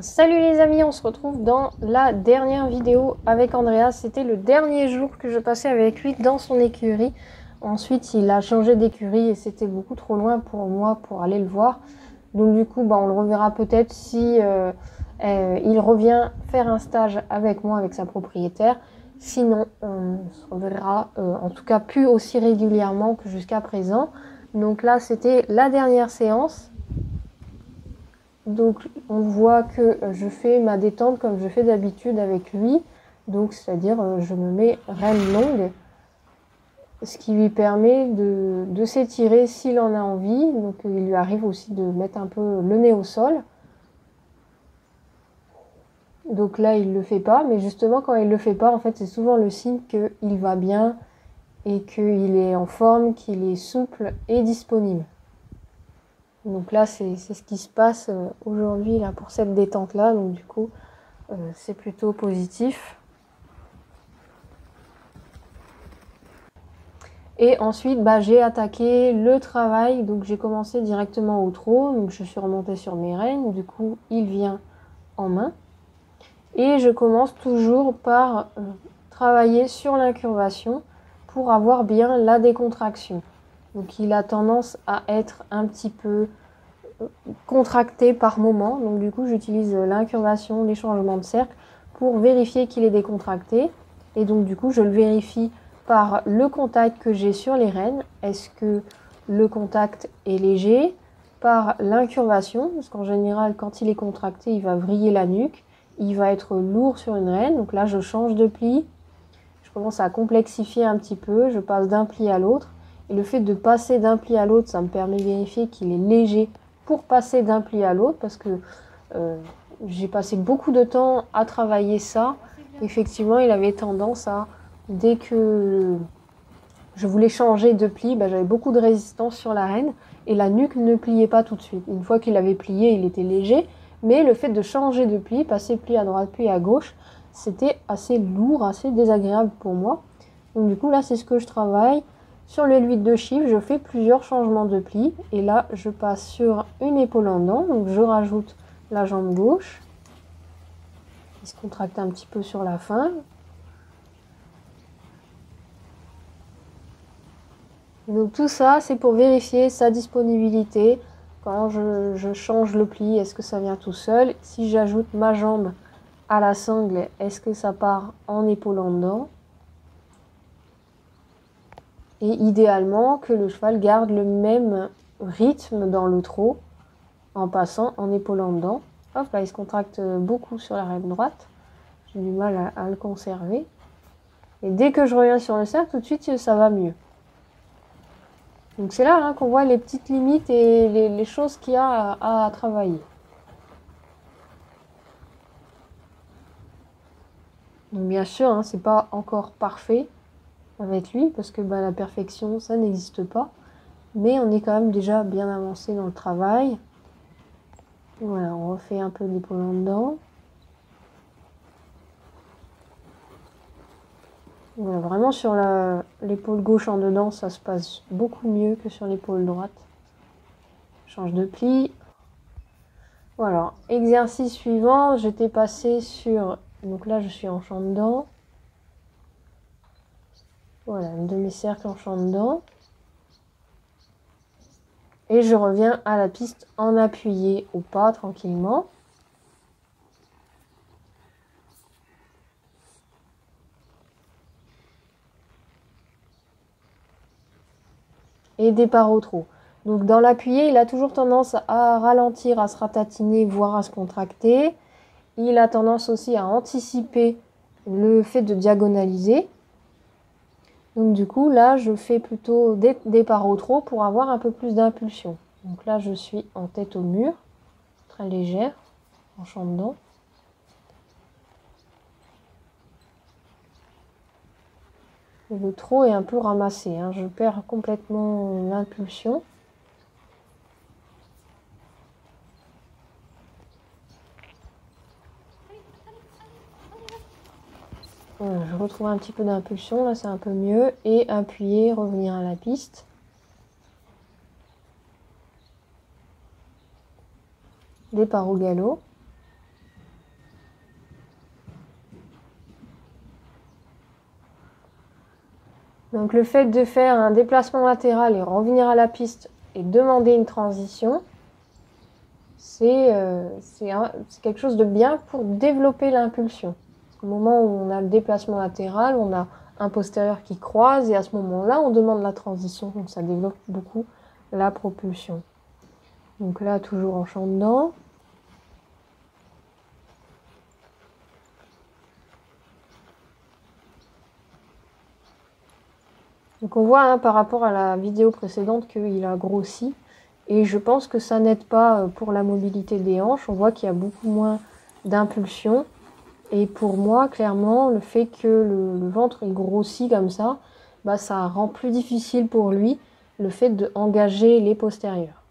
Salut les amis, on se retrouve dans la dernière vidéo avec Andrea. C'était le dernier jour que je passais avec lui dans son écurie. Ensuite, il a changé d'écurie et c'était beaucoup trop loin pour moi pour aller le voir. Donc du coup, on le reverra peut-être si il revient faire un stage avec moi, avec sa propriétaire. Sinon, on se reverra en tout cas plus aussi régulièrement que jusqu'à présent. Donc là, c'était la dernière séance. Donc on voit que je fais ma détente comme je fais d'habitude avec lui. Donc c'est-à-dire je me mets reine longue, ce qui lui permet de s'étirer s'il en a envie. Donc il lui arrive aussi de mettre un peu le nez au sol. Donc là il le fait pas, mais justement quand il le fait pas, en fait c'est souvent le signe qu'il va bien et qu'il est en forme, qu'il est souple et disponible. Donc là c'est ce qui se passe aujourd'hui là pour cette détente là. Donc du coup c'est plutôt positif. Et ensuite, j'ai attaqué le travail. Donc j'ai commencé directement au trot. Donc je suis remontée sur mes rênes. Du coup, il vient en main. Et je commence toujours par travailler sur l'incurvation pour avoir bien la décontraction. Donc il a tendance à être un petit peu contracté par moment. Donc du coup, j'utilise l'incurvation, les changements de cercle pour vérifier qu'il est décontracté. Et donc du coup, je le vérifie par le contact que j'ai sur les rênes. Est-ce que le contact est léger? Par l'incurvation, parce qu'en général, quand il est contracté, il va vriller la nuque. Il va être lourd sur une rêne. Donc là, je change de pli. Je commence à complexifier un petit peu. Je passe d'un pli à l'autre. Et le fait de passer d'un pli à l'autre, ça me permet de vérifier qu'il est léger pour passer d'un pli à l'autre, parce que j'ai passé beaucoup de temps à travailler ça. Effectivement, il avait tendance à, dès que je voulais changer de pli, j'avais beaucoup de résistance sur la rêne et la nuque ne pliait pas tout de suite. Une fois qu'il avait plié, il était léger, mais le fait de changer de pli, passer pli à droite, pli à gauche, c'était assez lourd, assez désagréable pour moi. Donc du coup, là, c'est ce que je travaille. Sur le 8 de chiffre, je fais plusieurs changements de pli. Et là, je passe sur une épaule en dents. Donc je rajoute la jambe gauche, qui se contracte un petit peu sur la fin. Donc tout ça, c'est pour vérifier sa disponibilité. Quand je change le pli, est-ce que ça vient tout seul? Si j'ajoute ma jambe à la sangle, est-ce que ça part en épaule en dents? Et idéalement, que le cheval garde le même rythme dans le trot en passant en épaule en dedans. Hop là, il se contracte beaucoup sur la rêne droite. J'ai du mal à le conserver. Et dès que je reviens sur le cercle, tout de suite, ça va mieux. Donc c'est là qu'on voit les petites limites et les choses qu'il y a à travailler. Donc bien sûr, c'est pas encore parfait avec lui, parce que la perfection, ça n'existe pas. Mais on est quand même déjà bien avancé dans le travail. Voilà, on refait un peu l'épaule en dedans. Voilà, vraiment sur l'épaule gauche en dedans, ça se passe beaucoup mieux que sur l'épaule droite. Change de pli. Voilà, exercice suivant, j'étais passée sur... Donc là, je suis en champ dedans. Voilà, un demi-cercle en champ dedans. Et je reviens à la piste en appuyé au pas, tranquillement. Et départ au trot. Donc dans l'appuyé, il a toujours tendance à ralentir, à se ratatiner, voire à se contracter. Il a tendance aussi à anticiper le fait de diagonaliser. Donc du coup, là, je fais plutôt des départ au trot pour avoir un peu plus d'impulsion. Donc là, je suis en tête au mur, très légère, en champ dedans. Et le trot est un peu ramassé, je perds complètement l'impulsion. Voilà, je retrouve un petit peu d'impulsion, là c'est un peu mieux. Et appuyer, revenir à la piste. Départ au galop. Donc le fait de faire un déplacement latéral et revenir à la piste et demander une transition, c'est quelque chose de bien pour développer l'impulsion. Au moment où on a le déplacement latéral, on a un postérieur qui croise et à ce moment-là, on demande la transition. Donc ça développe beaucoup la propulsion. Donc là, toujours en champ dedans. Donc on voit hein, par rapport à la vidéo précédente qu'il a grossi. Et je pense que ça n'aide pas pour la mobilité des hanches. On voit qu'il y a beaucoup moins d'impulsion. Et pour moi, clairement, le fait que le ventre est grossi comme ça, bah, ça rend plus difficile pour lui le fait d'engager les postérieurs.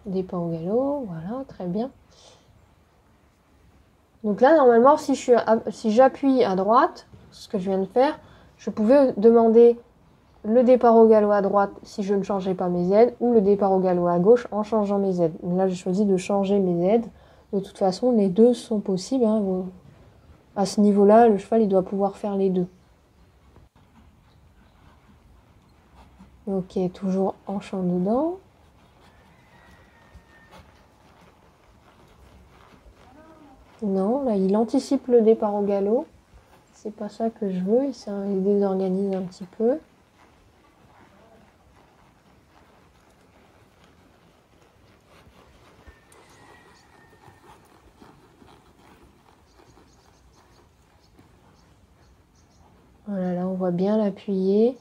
Départ au galop, voilà, très bien. Donc là, normalement, si j'appuie à droite, ce que je viens de faire, je pouvais demander le départ au galop à droite si je ne changeais pas mes aides ou le départ au galop à gauche en changeant mes aides. Donc là, j'ai choisi de changer mes aides. De toute façon, les deux sont possibles. Hein. À ce niveau-là, le cheval, il doit pouvoir faire les deux. Ok, toujours en champ dedans. Non, là, il anticipe le départ au galop. C'est pas ça que je veux, il désorganise un petit peu. Voilà, là, on voit bien l'appuyer.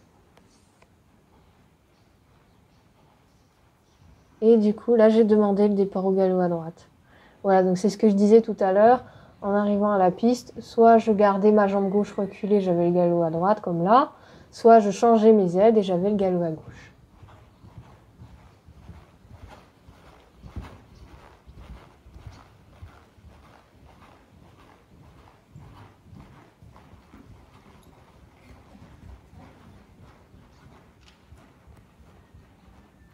Et du coup, là, j'ai demandé le départ au galop à droite. Voilà, donc c'est ce que je disais tout à l'heure. En arrivant à la piste, soit je gardais ma jambe gauche reculée, j'avais le galop à droite, comme là, soit je changeais mes aides et j'avais le galop à gauche.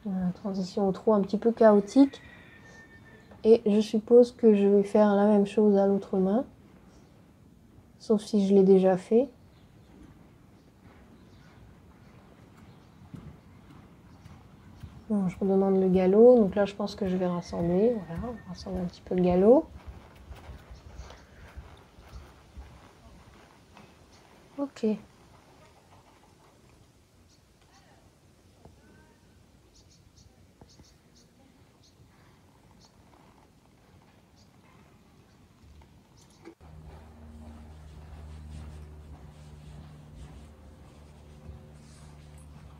Voilà, transition au trot un petit peu chaotique. Et je suppose que je vais faire la même chose à l'autre main. Sauf si je l'ai déjà fait. Bon, je redemande le galop. Donc là, je pense que je vais rassembler. Voilà, on va rassembler un petit peu le galop. Ok.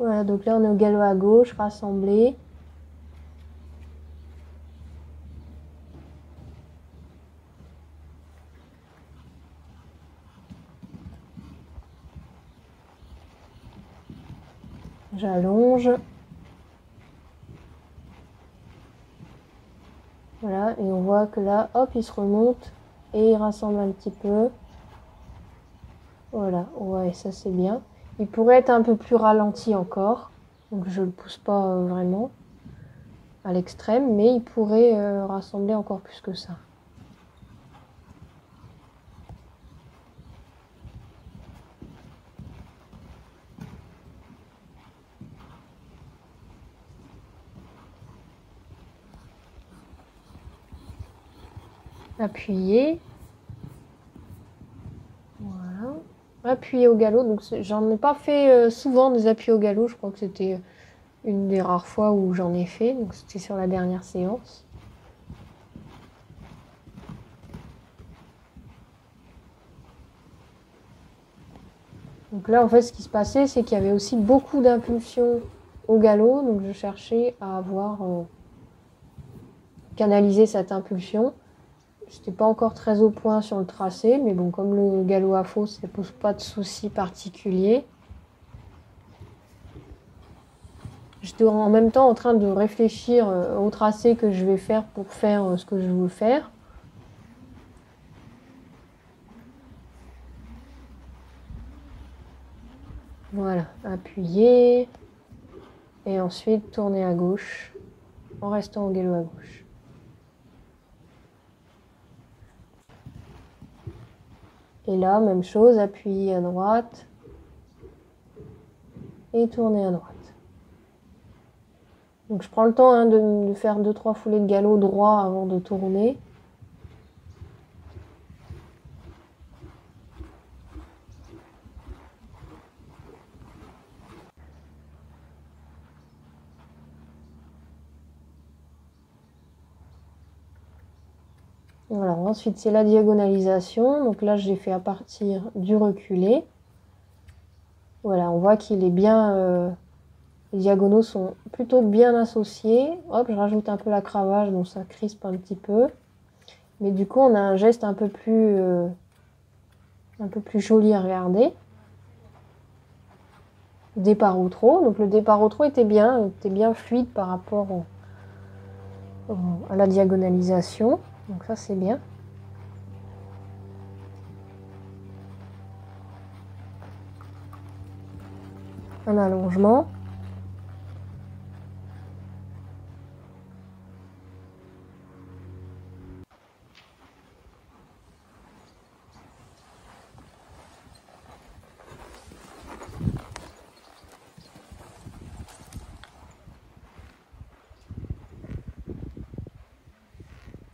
Voilà, donc là, on est au galop à gauche, rassemblé. J'allonge. Voilà, et on voit que là, hop, il se remonte et il rassemble un petit peu. Voilà, ouais, ça c'est bien. Il pourrait être un peu plus ralenti encore. Donc je le pousse pas vraiment à l'extrême, mais il pourrait rassembler encore plus que ça. Appuyer. Voilà. Appuyer au galop. Donc j'en ai pas fait souvent des appuis au galop. Je crois que c'était une des rares fois où j'en ai fait. Donc c'était sur la dernière séance. Donc là, en fait, ce qui se passait, c'est qu'il y avait aussi beaucoup d'impulsion au galop. Donc je cherchais à avoir canalisé cette impulsion. J'étais pas encore très au point sur le tracé, mais bon, comme le galop à faux, ça pose pas de soucis particuliers. J'étais en même temps en train de réfléchir au tracé que je vais faire pour faire ce que je veux faire. Voilà, appuyer. Et ensuite tourner à gauche en restant au galop à gauche. Et là, même chose, appuyer à droite. et tourner à droite. Donc je prends le temps de faire 2-3 foulées de galop droit avant de tourner. Voilà, ensuite c'est la diagonalisation. Donc là j'ai fait à partir du reculé. Voilà, on voit qu'il est bien... les diagonaux sont plutôt bien associés. Hop, je rajoute un peu la cravache, donc ça crispe un petit peu. Mais du coup, on a un geste un peu plus joli à regarder. Départ au trot. Donc le départ au trot était bien fluide par rapport à la diagonalisation. Donc ça, c'est bien. Un allongement.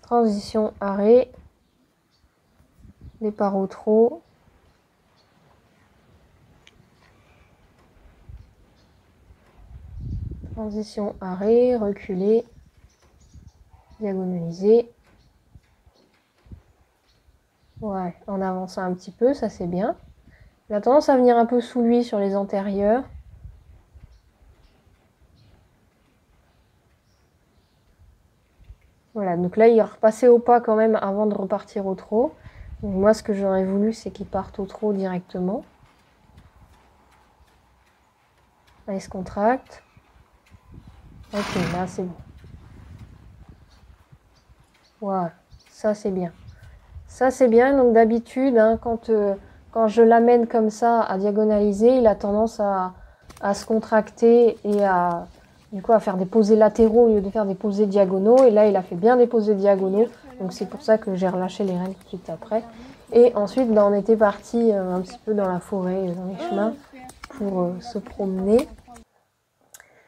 Transition arrêt. Départ au trot. Transition arrêt, reculer, diagonaliser. Ouais, en avançant un petit peu, ça c'est bien. Il a tendance à venir un peu sous lui sur les antérieurs. Voilà, donc là il va repasser au pas quand même avant de repartir au trot. Donc moi ce que j'aurais voulu c'est qu'il parte au trot directement. Là il se contracte. Ok, là c'est bon. Voilà, ça c'est bien. Ça c'est bien, donc d'habitude, quand je l'amène comme ça à diagonaliser, il a tendance à se contracter et du coup, à faire des posés latéraux au lieu de faire des posés diagonaux. Et là, il a fait bien des posés diagonaux, donc c'est pour ça que j'ai relâché les rênes tout de suite après. Et ensuite, on était parti un petit peu dans la forêt, dans les chemins, pour se promener.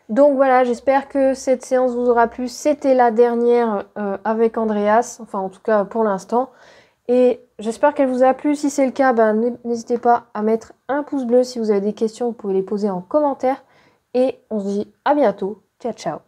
Donc voilà, j'espère que cette séance vous aura plu. C'était la dernière avec Andreas, enfin en tout cas pour l'instant. Et j'espère qu'elle vous a plu. Si c'est le cas, n'hésitez pas à mettre un pouce bleu. Si vous avez des questions, vous pouvez les poser en commentaire. Et on se dit à bientôt. Ciao, ciao.